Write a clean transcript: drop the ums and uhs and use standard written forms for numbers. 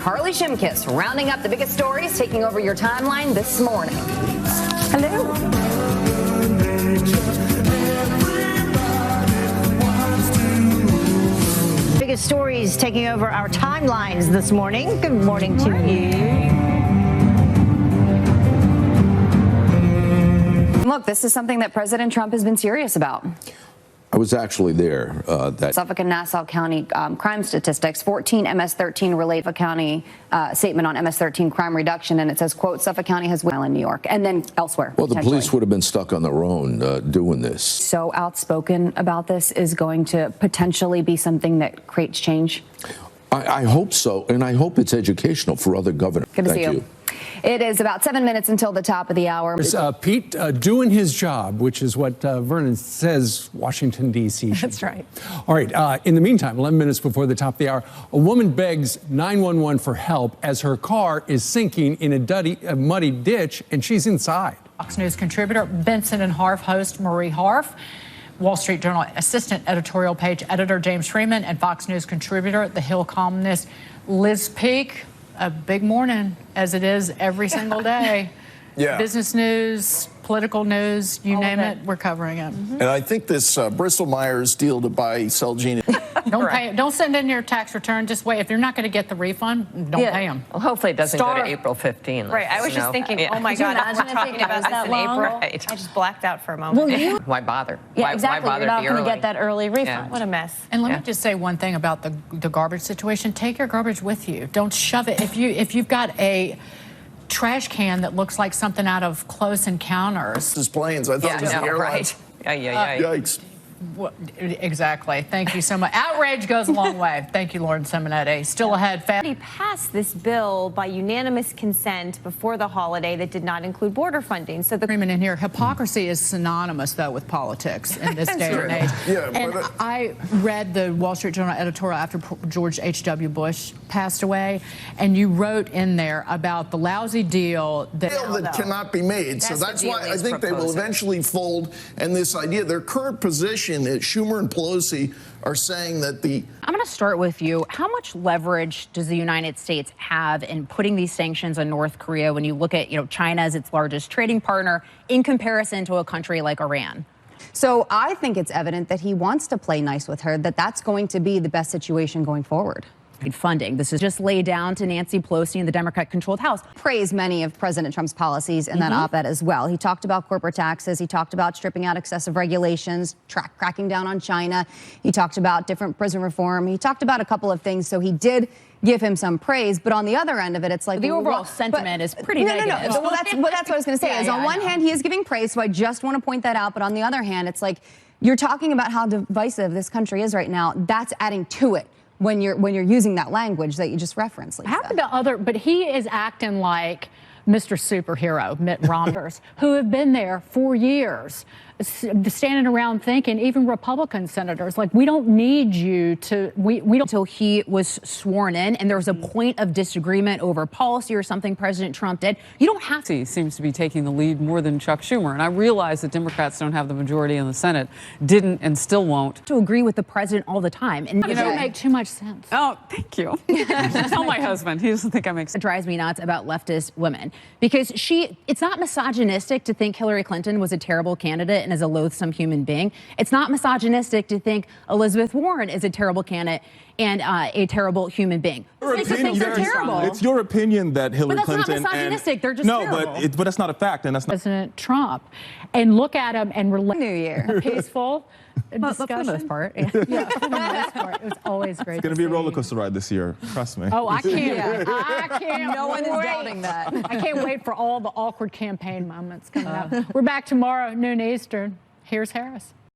Carley Shimkus rounding up the biggest stories, taking over your timeline this morning. Hello. Biggest stories taking over our timelines this morning. Good morning to you. Look, this is something that President Trump has been serious about. I was actually there. Suffolk and Nassau County crime statistics, 14 MS-13 relate a county statement on MS-13 crime reduction, and it says, quote, Suffolk County has won in New York, and then elsewhere. Well, the police would have been stuck on their own doing this. So outspoken about this is going to potentially be something that creates change? I hope so, and I hope it's educational for other governors. Good to see you. It is about 7 minutes until the top of the hour. Pete doing his job, which is what Vernon says Washington, D.C. That's right. All right. In the meantime, 11 minutes before the top of the hour, a woman begs 911 for help as her car is sinking in a muddy ditch, and she's inside. Fox News contributor Benson and Harf host Marie Harf, Wall Street Journal assistant editorial page editor James Freeman, and Fox News contributor, The Hill columnist Liz Peek. A big morning, as it is every single day. Yeah. Business news, political news, you name it, we're covering it. And I think this Bristol-Myers deal to buy Celgene. Don't send in your tax return. Just wait. If you're not going to get the refund, don't pay them. Well, hopefully it doesn't go to April 15. Right. I was just thinking, oh my God, imagine we're talking about this in April. Right. I just blacked out for a moment. Why bother? Yeah, exactly. Why bother You're not going to early? get that early refund. Yeah. What a mess. And let me just say one thing about the garbage situation. Take your garbage with you. Don't shove it. If you've got a trash can that looks like something out of Close Encounters. This planes. I thought it was the airlines. Right. Yeah. Yikes. Exactly. Thank you so much. Outrage goes a long way. Thank you, Lauren Simonetti. Still ahead. He passed this bill by unanimous consent before the holiday that did not include border funding. So the agreement in here. Hypocrisy is synonymous, though, with politics in this day and age. Yeah, and I read the Wall Street Journal editorial after George H.W. Bush passed away, and you wrote in there about the lousy deal that cannot be made. So that's why I think they will eventually fold. And this idea, their current position, Schumer and Pelosi are saying that I'm going to start with you. How much leverage does the United States have in putting these sanctions on North Korea when you look at, China as its largest trading partner in comparison to a country like Iran? So I think it's evident that he wants to play nice with her, that that's going to be the best situation going forward. Funding. This is just laid down to Nancy Pelosi and the Democrat-controlled House. Praised many of President Trump's policies in that op-ed as well. He talked about corporate taxes. He talked about stripping out excessive regulations, cracking down on China. He talked about different prison reform. He talked about a couple of things. So he did give him some praise. But on the other end of it, it's like the overall sentiment is pretty negative. No. Well, that's what I was going to say. On one hand, he is giving praise. So I just want to point that out. But on the other hand, it's like you're talking about how divisive this country is right now. That's adding to it. When you're using that language that you just referenced, Lisa. How about but he is acting like Mr. Superhero, Mitt Romney, who have been there for years, standing around thinking, even Republican senators, like, we don't need you to, we don't. Until he was sworn in and there was a point of disagreement over policy or something President Trump did. You don't have to. He seems to be taking the lead more than Chuck Schumer. And I realize that Democrats don't have the majority in the Senate, didn't and still won't. To agree with the president all the time. And you don't make too much sense. Oh, thank you. Tell my husband. He doesn't think I make sense. It drives me nuts about leftist women because it's not misogynistic to think Hillary Clinton was a terrible candidate and is a loathsome human being. It's not misogynistic to think Elizabeth Warren is a terrible candidate and a terrible human being. They're terrible. It's your opinion that Hillary Clinton. But that's not misogynistic. They're just terrible. But that's not a fact, and that's not President Trump. And look at him and relate. New Year. Peaceful discussion. For the most part. Yeah, for the most part. It was always great. It's going to be a roller coaster ride this year. Trust me. Oh, I can't. I can't. No one is doubting that. I can't wait for all the awkward campaign moments coming up. We're back tomorrow, noon Eastern. Here's Harris.